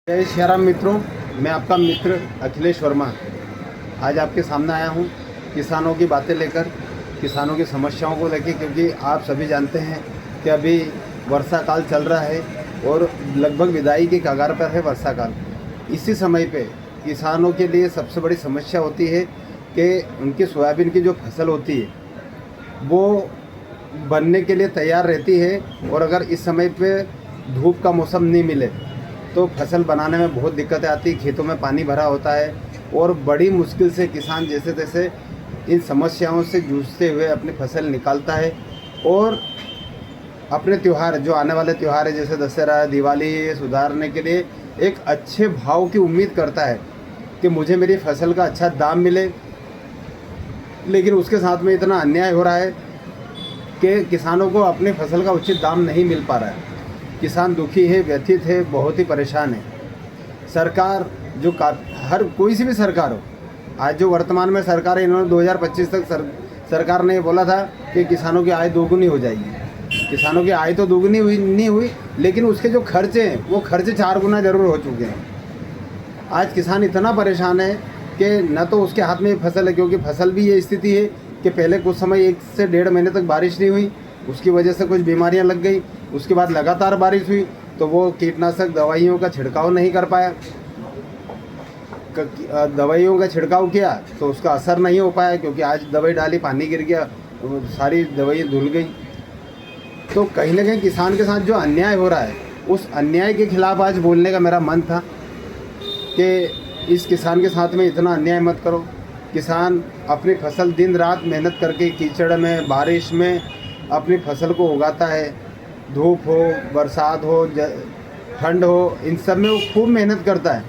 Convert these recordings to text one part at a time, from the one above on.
जय श्री राम मित्रों, मैं आपका मित्र अखिलेश वर्मा आज आपके सामने आया हूं किसानों की बातें लेकर, किसानों की समस्याओं को लेकर, क्योंकि आप सभी जानते हैं कि अभी वर्षा काल चल रहा है और लगभग विदाई की कगार पर है वर्षा काल। इसी समय पे किसानों के लिए सबसे बड़ी समस्या होती है कि उनकी सोयाबीन की जो फसल होती है वो बनने के लिए तैयार रहती है, और अगर इस समय पे धूप का मौसम नहीं मिले तो फसल बनाने में बहुत दिक्कतें आती। खेतों में पानी भरा होता है और बड़ी मुश्किल से किसान जैसे तैसे इन समस्याओं से जूझते हुए अपनी फसल निकालता है और अपने त्यौहार, जो आने वाले त्यौहार है जैसे दशहरा, दिवाली, सुधारने के लिए एक अच्छे भाव की उम्मीद करता है कि मुझे मेरी फसल का अच्छा दाम मिले। लेकिन उसके साथ में इतना अन्याय हो रहा है कि किसानों को अपनी फसल का उचित दाम नहीं मिल पा रहा है। किसान दुखी है, व्यथित है, बहुत ही परेशान है। सरकार जो हर कोई सी भी सरकार हो, आज जो वर्तमान में सरकार है, इन्होंने 2025 तक सरकार ने बोला था कि किसानों की आय दोगुनी हो जाएगी। किसानों की आय तो दोगुनी नहीं हुई, लेकिन उसके जो खर्चे हैं वो खर्चे 4 गुना ज़रूर हो चुके हैं। आज किसान इतना परेशान है कि न तो उसके हाथ में फसल है, क्योंकि फसल भी ये स्थिति है कि पहले कुछ समय 1 से 1.5 महीने तक बारिश नहीं हुई, उसकी वजह से कुछ बीमारियां लग गई। उसके बाद लगातार बारिश हुई तो वो कीटनाशक दवाइयों का छिड़काव नहीं कर पाया। दवाइयों का छिड़काव किया तो उसका असर नहीं हो पाया, क्योंकि आज दवाई डाली, पानी गिर गया, तो सारी दवाइयाँ धुल गई। तो कहीं ना कहीं किसान के साथ जो अन्याय हो रहा है, उस अन्याय के खिलाफ आज बोलने का मेरा मन था कि इस किसान के साथ में इतना अन्याय मत करो। किसान अपनी फसल दिन रात मेहनत करके कीचड़ में, बारिश में अपनी फसल को उगाता है। धूप हो, बरसात हो, ठंड हो, इन सब में वो खूब मेहनत करता है।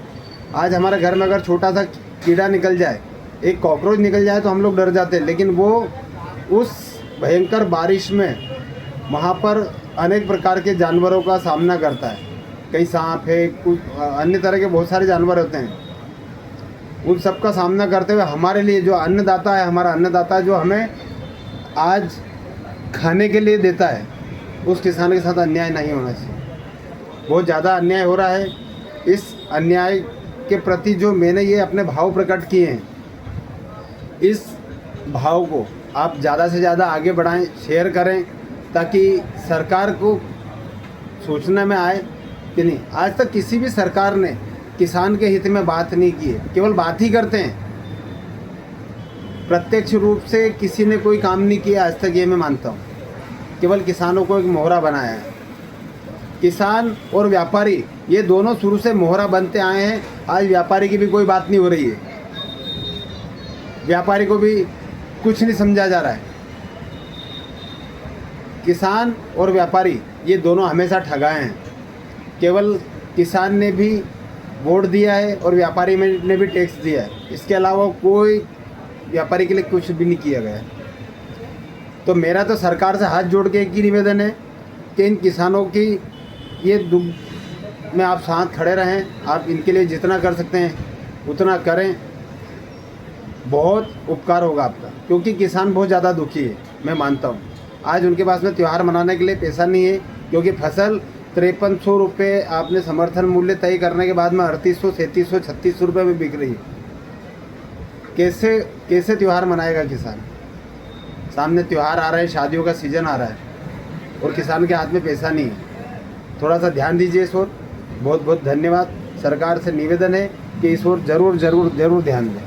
आज हमारे घर में अगर छोटा सा कीड़ा निकल जाए, एक कॉकरोच निकल जाए तो हम लोग डर जाते हैं, लेकिन वो उस भयंकर बारिश में वहाँ पर अनेक प्रकार के जानवरों का सामना करता है। कई सांप है, कुछ अन्य तरह के बहुत सारे जानवर होते हैं, उन सब का सामना करते हुए हमारे लिए जो अन्नदाता है, हमारा अन्नदाता जो हमें आज खाने के लिए देता है, उस किसान के साथ अन्याय नहीं होना चाहिए। बहुत ज़्यादा अन्याय हो रहा है। इस अन्याय के प्रति जो मैंने ये अपने भाव प्रकट किए हैं, इस भाव को आप ज़्यादा से ज़्यादा आगे बढ़ाएं, शेयर करें, ताकि सरकार को सोचने में आए कि नहीं, आज तक किसी भी सरकार ने किसान के हित में बात नहीं की है, केवल बात ही करते हैं। प्रत्यक्ष रूप से किसी ने कोई काम नहीं किया आज तक, ये मैं मानता हूँ। केवल किसानों को एक मोहरा बनाया है। किसान और व्यापारी ये दोनों शुरू से मोहरा बनते आए हैं। आज व्यापारी की भी कोई बात नहीं हो रही है, व्यापारी को भी कुछ नहीं समझा जा रहा है। किसान और व्यापारी ये दोनों हमेशा ठगाए हैं। केवल किसान ने भी वोट दिया है और व्यापारी ने भी टैक्स दिया है, इसके अलावा कोई व्यापारी के लिए कुछ भी नहीं किया गया है। तो मेरा तो सरकार से हाथ जोड़ के एक ही निवेदन है कि इन किसानों की ये दुख में आप साथ खड़े रहें। आप इनके लिए जितना कर सकते हैं उतना करें, बहुत उपकार होगा आपका, क्योंकि किसान बहुत ज़्यादा दुखी है, मैं मानता हूँ। आज उनके पास में त्यौहार मनाने के लिए पैसा नहीं है, क्योंकि फसल 5300 रुपये आपने समर्थन मूल्य तय करने के बाद में 3800, 3700, 3600 रुपये में बिक रही है। कैसे त्यौहार मनाएगा किसान? सामने त्यौहार आ रहे हैं, शादियों का सीज़न आ रहा है और किसान के हाथ में पैसा नहीं है। थोड़ा सा ध्यान दीजिए इस ओर। बहुत बहुत धन्यवाद। सरकार से निवेदन है कि इस ओर ज़रूर ध्यान दें।